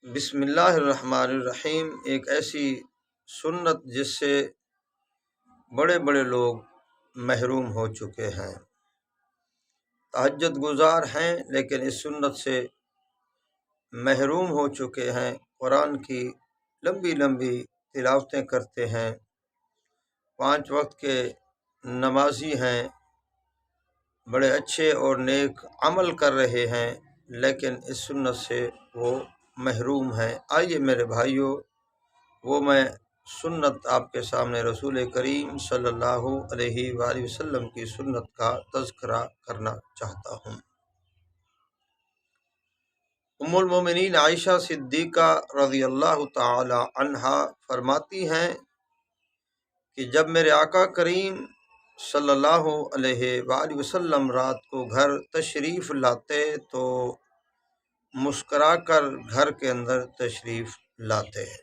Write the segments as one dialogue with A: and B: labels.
A: بسم اللہ الرحمن الرحیم۔ ایک ایسی سنت جس سے بڑے بڑے لوگ محروم ہو چکے ہیں، تہجد گزار ہیں لیکن اس سنت سے محروم ہو چکے ہیں۔ قرآن کی لمبی لمبی تلاوتیں کرتے ہیں، 5 وقت کے نمازی ہیں، بڑے اچھے اور نیک عمل کر رہے ہیں، لیکن اس سنت سے وہ محروم ہیں۔ آئیے میرے بھائیوں، وہ میں سنت آپ کے سامنے رسول کریم صلی اللہ علیہ وآلہ وسلم کی سنت کا تذکرہ کرنا چاہتا ہوں۔ ام المومنین عائشہ صدیقہ رضی اللہ تعالی عنہا فرماتی ہیں کہ جب میرے آقا کریم صلی اللہ علیہ وآلہ وسلم رات کو گھر تشریف لاتے تو مسکرا کر گھر کے اندر تشریف لاتے ہیں۔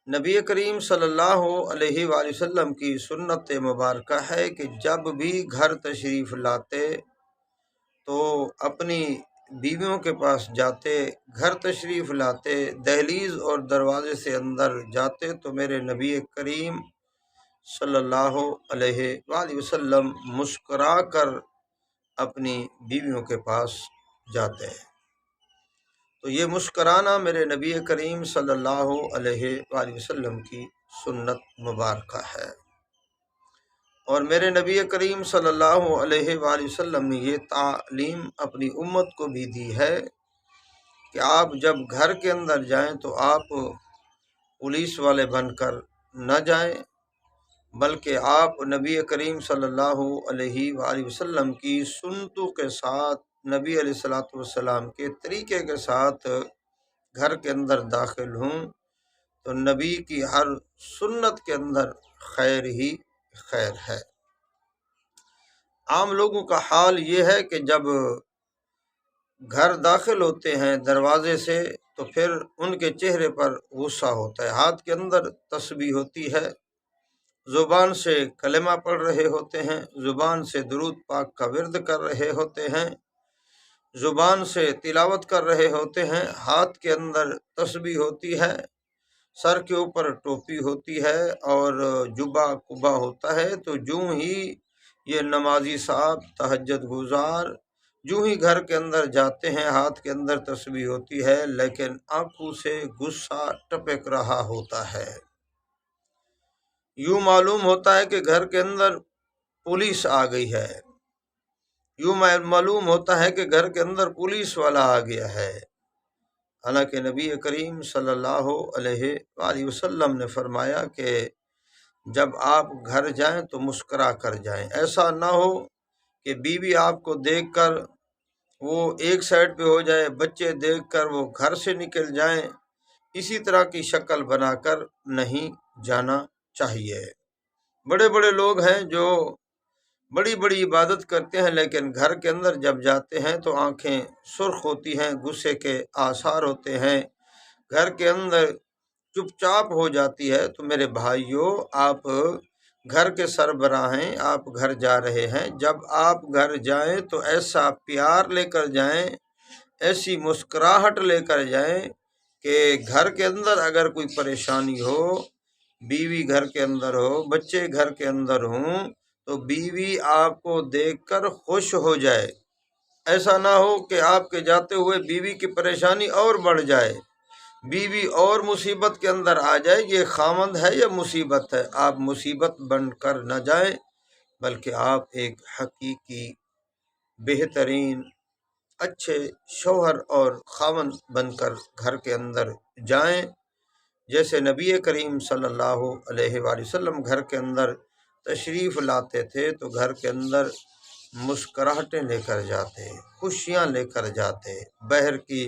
A: نبی کریم صلی اللہ علیہ وآلہ وسلم کی سنت مبارکہ ہے کہ جب بھی گھر تشریف لاتے تو اپنی بیویوں کے پاس جاتے، گھر تشریف لاتے، دہلیز اور دروازے سے اندر جاتے تو میرے نبی کریم صلی اللہ علیہ وآلہ وسلم مسکرا کر اپنی بیویوں کے پاس جاتے ہیں۔ تو یہ مسکرانا میرے نبی کریم صلی اللہ علیہ وآلہ وسلم کی سنت مبارکہ ہے، اور میرے نبی کریم صلی اللہ علیہ وآلہ وسلم نے یہ تعلیم اپنی امت کو بھی دی ہے کہ آپ جب گھر کے اندر جائیں تو آپ پولیس والے بن کر نہ جائیں، بلکہ آپ نبی کریم صلی اللہ علیہ وآلہ وسلم کی سنتوں کے ساتھ، نبی علیہ الصلوۃ والسلام کے طریقے کے ساتھ گھر کے اندر داخل ہوں تو نبی کی ہر سنت کے اندر خیر ہی خیر ہے۔ عام لوگوں کا حال یہ ہے کہ جب گھر داخل ہوتے ہیں دروازے سے تو پھر ان کے چہرے پر غصہ ہوتا ہے، ہاتھ کے اندر تسبیح ہوتی ہے، زبان سے کلمہ پڑھ رہے ہوتے ہیں، زبان سے درود پاک کا ورد کر رہے ہوتے ہیں، زبان سے تلاوت کر رہے ہوتے ہیں، ہاتھ کے اندر تسبیح ہوتی ہے، سر کے اوپر ٹوپی ہوتی ہے اور جبہ قبا ہوتا ہے۔ تو جوں ہی یہ نمازی صاحب تہجد گزار جوں ہی گھر کے اندر جاتے ہیں، ہاتھ کے اندر تسبیح ہوتی ہے لیکن آنکھوں سے غصہ ٹپک رہا ہوتا ہے۔ یوں معلوم ہوتا ہے کہ گھر کے اندر پولیس آ گئی ہے، یوں معلوم ہوتا ہے کہ گھر کے اندر پولیس والا آ گیا ہے۔ حالانکہ نبی کریم صلی اللہ علیہ وآلہ وسلم نے فرمایا کہ جب آپ گھر جائیں تو مسکرا کر جائیں، ایسا نہ ہو کہ بیوی آپ کو دیکھ کر وہ ایک سائڈ پہ ہو جائے، بچے دیکھ کر وہ گھر سے نکل جائیں، اسی طرح کی شکل بنا کر نہیں جانا چاہیے۔ بڑے بڑے لوگ ہیں جو بڑی بڑی عبادت کرتے ہیں لیکن گھر کے اندر جب جاتے ہیں تو آنکھیں سرخ ہوتی ہیں، غصے کے آثار ہوتے ہیں، گھر کے اندر چپ چاپ ہو جاتی ہے۔ تو میرے بھائیوں، آپ گھر کے سربراہ ہیں، آپ گھر جا رہے ہیں، جب آپ گھر جائیں تو ایسا پیار لے کر جائیں، ایسی مسکراہٹ لے کر جائیں کہ گھر کے اندر اگر کوئی پریشانی ہو، بیوی گھر کے اندر ہو، بچے گھر کے اندر ہوں تو بیوی آپ کو دیکھ کر خوش ہو جائے۔ ایسا نہ ہو کہ آپ کے جاتے ہوئے بیوی کی پریشانی اور بڑھ جائے، بیوی اور مصیبت کے اندر آ جائے۔ یہ خاوند ہے یا مصیبت ہے؟ آپ مصیبت بن کر نہ جائیں بلکہ آپ ایک حقیقی بہترین اچھے شوہر اور خاوند بن کر گھر کے اندر جائیں، جیسے نبی کریم صلی اللہ علیہ وآلہ وسلم گھر کے اندر تشریف لاتے تھے تو گھر کے اندر مسکراہٹیں لے کر جاتے، خوشیاں لے کر جاتے، بہر کی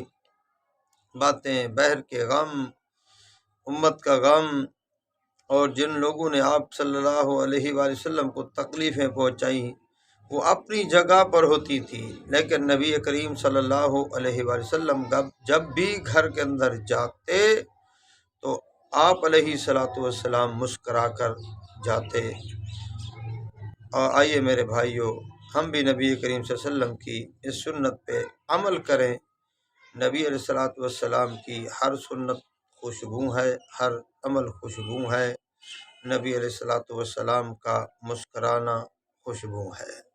A: باتیں، بہر کے غم، امت کا غم، اور جن لوگوں نے آپ صلی اللہ علیہ وآلہ وسلم کو تکلیفیں پہنچائیں وہ اپنی جگہ پر ہوتی تھی، لیکن نبی کریم صلی اللہ علیہ وآلہ وسلم جب بھی گھر کے اندر جاتے تو آپ علیہ الصلوۃ والسلام مسکرا کر جاتے۔ اور آئیے میرے بھائیوں، ہم بھی نبی کریم صلی اللہ علیہ وسلم کی اس سنت پہ عمل کریں، نبی علیہ الصلوۃ والسلام کی ہر سنت خوشبو ہے، ہر عمل خوشبو ہے، نبی علیہ الصلوۃ والسلام کا مسکرانا خوشبو ہے۔